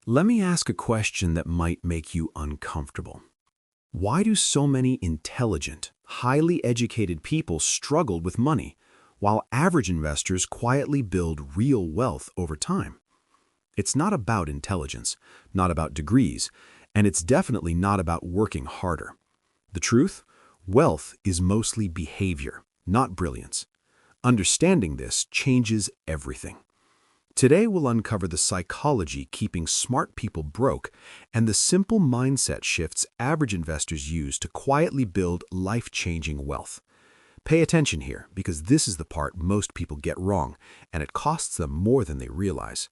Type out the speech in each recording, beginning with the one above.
Let me ask a question that might make you uncomfortable. Why do so many intelligent, highly educated people struggle with money, while average investors quietly build real wealth over time? It's not about intelligence, not about degrees, and it's definitely not about working harder. The truth? Wealth is mostly behavior, not brilliance. Understanding this changes everything. Today we'll uncover the psychology keeping smart people broke and the simple mindset shifts average investors use to quietly build life-changing wealth. Pay attention here because this is the part most people get wrong, and it costs them more than they realize.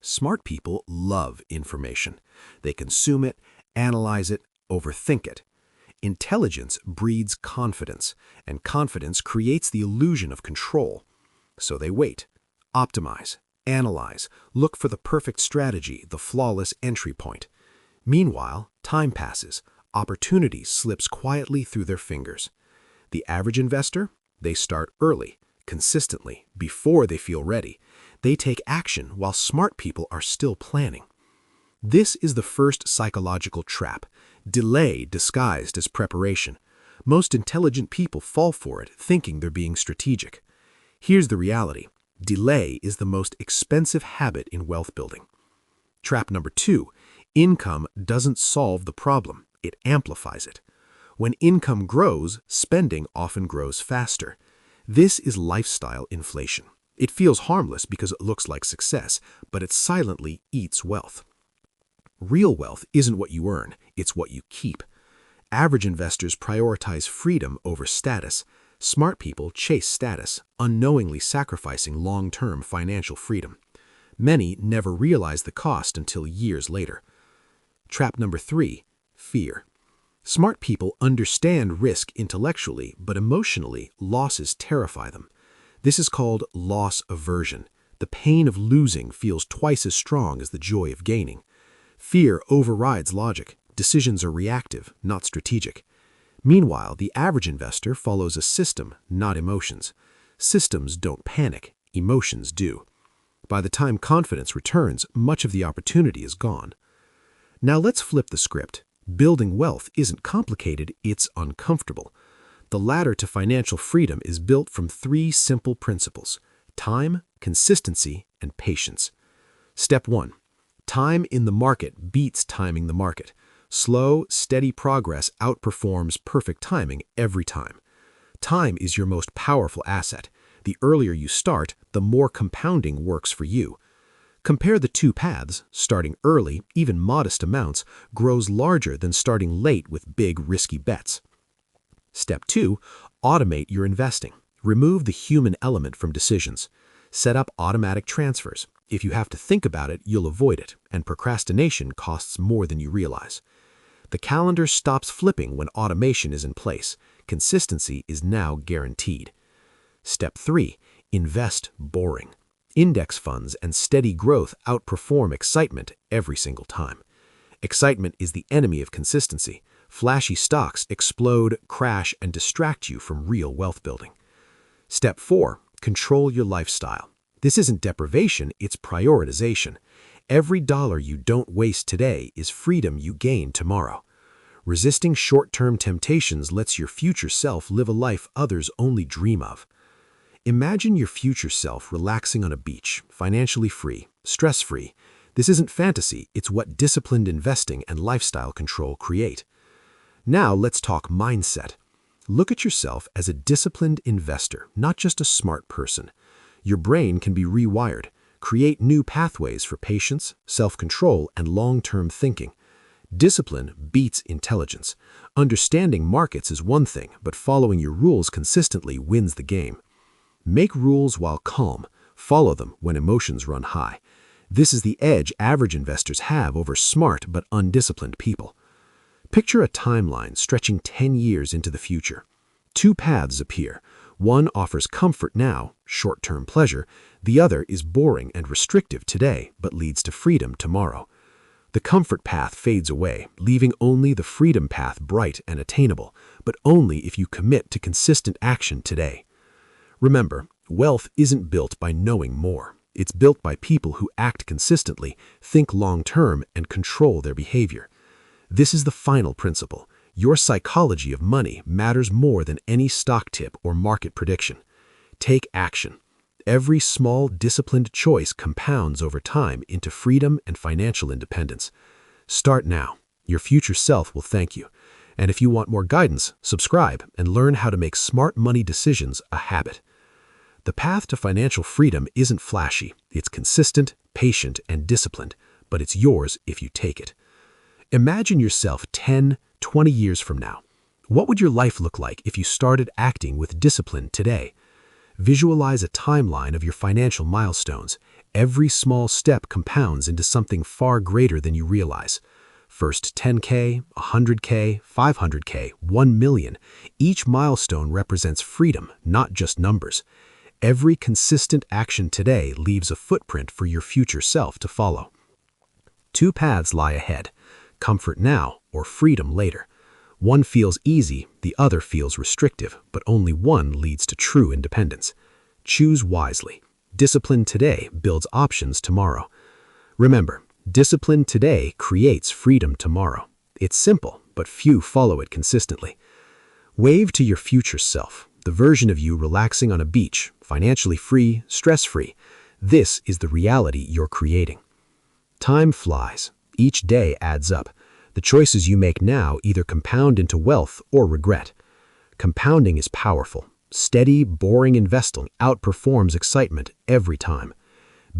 Smart people love information. They consume it, analyze it, overthink it. Intelligence breeds confidence, and confidence creates the illusion of control. So they wait, optimize, analyze, look for the perfect strategy, the flawless entry point. Meanwhile, time passes, opportunity slips quietly through their fingers. The average investor? They start early, consistently, before they feel ready. They take action while smart people are still planning. This is the first psychological trap, delay disguised as preparation. Most intelligent people fall for it, thinking they're being strategic. Here's the reality. Delay is the most expensive habit in wealth building. Trap number 2, income doesn't solve the problem, it amplifies it. When income grows, spending often grows faster. This is lifestyle inflation. It feels harmless because it looks like success, but it silently eats wealth. Real wealth isn't what you earn, it's what you keep. Average investors prioritize freedom over status. Smart people chase status, unknowingly sacrificing long-term financial freedom. Many never realize the cost until years later. Trap number 3, fear. Smart people understand risk intellectually, but emotionally, losses terrify them. This is called loss aversion. The pain of losing feels twice as strong as the joy of gaining. Fear overrides logic. Decisions are reactive, not strategic. Meanwhile, the average investor follows a system, not emotions. Systems don't panic, emotions do. By the time confidence returns, much of the opportunity is gone. Now let's flip the script. Building wealth isn't complicated, it's uncomfortable. The ladder to financial freedom is built from 3 simple principles: time, consistency, and patience. Step 1. Time in the market beats timing the market. Slow, steady progress outperforms perfect timing every time. Time is your most powerful asset. The earlier you start, the more compounding works for you. Compare the 2 paths. Starting early, even modest amounts, grows larger than starting late with big, risky bets. Step 2. Automate your investing. Remove the human element from decisions. Set up automatic transfers. If you have to think about it, you'll avoid it, and procrastination costs more than you realize. The calendar stops flipping when automation is in place. Consistency is now guaranteed. Step 3. Invest boring. Index funds and steady growth outperform excitement every single time. Excitement is the enemy of consistency. Flashy stocks explode, crash, and distract you from real wealth building. Step 4. Control your lifestyle. This isn't deprivation, it's prioritization. Every dollar you don't waste today is freedom you gain tomorrow. Resisting short-term temptations lets your future self live a life others only dream of. Imagine your future self relaxing on a beach, financially free, stress-free. This isn't fantasy, it's what disciplined investing and lifestyle control create. Now let's talk mindset. Look at yourself as a disciplined investor, not just a smart person. Your brain can be rewired. Create new pathways for patience, self-control, and long-term thinking. Discipline beats intelligence. Understanding markets is one thing, but following your rules consistently wins the game. Make rules while calm. Follow them when emotions run high. This is the edge average investors have over smart but undisciplined people. Picture a timeline stretching 10 years into the future. 2 paths appear. One offers comfort now, short-term pleasure. The other is boring and restrictive today, but leads to freedom tomorrow. The comfort path fades away, leaving only the freedom path bright and attainable, but only if you commit to consistent action today. Remember, wealth isn't built by knowing more. It's built by people who act consistently, think long-term, and control their behavior. This is the final principle. Your psychology of money matters more than any stock tip or market prediction. Take action. Every small, disciplined choice compounds over time into freedom and financial independence. Start now. Your future self will thank you. And if you want more guidance, subscribe and learn how to make smart money decisions a habit. The path to financial freedom isn't flashy. It's consistent, patient, and disciplined, but it's yours if you take it. Imagine yourself 10, 20 years from now. What would your life look like if you started acting with discipline today? Visualize a timeline of your financial milestones. Every small step compounds into something far greater than you realize. First 10K, 100K, 500K, 1 million. Each milestone represents freedom, not just numbers. Every consistent action today leaves a footprint for your future self to follow. Two paths lie ahead: comfort now or freedom later. One feels easy, the other feels restrictive, but only one leads to true independence. Choose wisely. Discipline today builds options tomorrow. Remember, discipline today creates freedom tomorrow. It's simple, but few follow it consistently. Wave to your future self, the version of you relaxing on a beach, financially free, stress-free. This is the reality you're creating. Time flies. Each day adds up. The choices you make now either compound into wealth or regret. Compounding is powerful. Steady, boring investing outperforms excitement every time.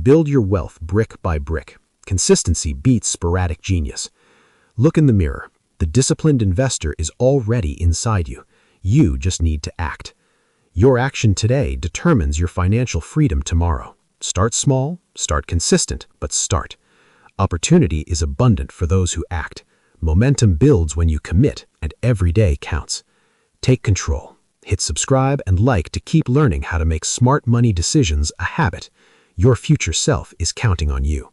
Build your wealth brick by brick. Consistency beats sporadic genius. Look in the mirror. The disciplined investor is already inside you. You just need to act. Your action today determines your financial freedom tomorrow. Start small, start consistent, but start. Opportunity is abundant for those who act. Momentum builds when you commit, and every day counts. Take control. Hit subscribe and like to keep learning how to make smart money decisions a habit. Your future self is counting on you.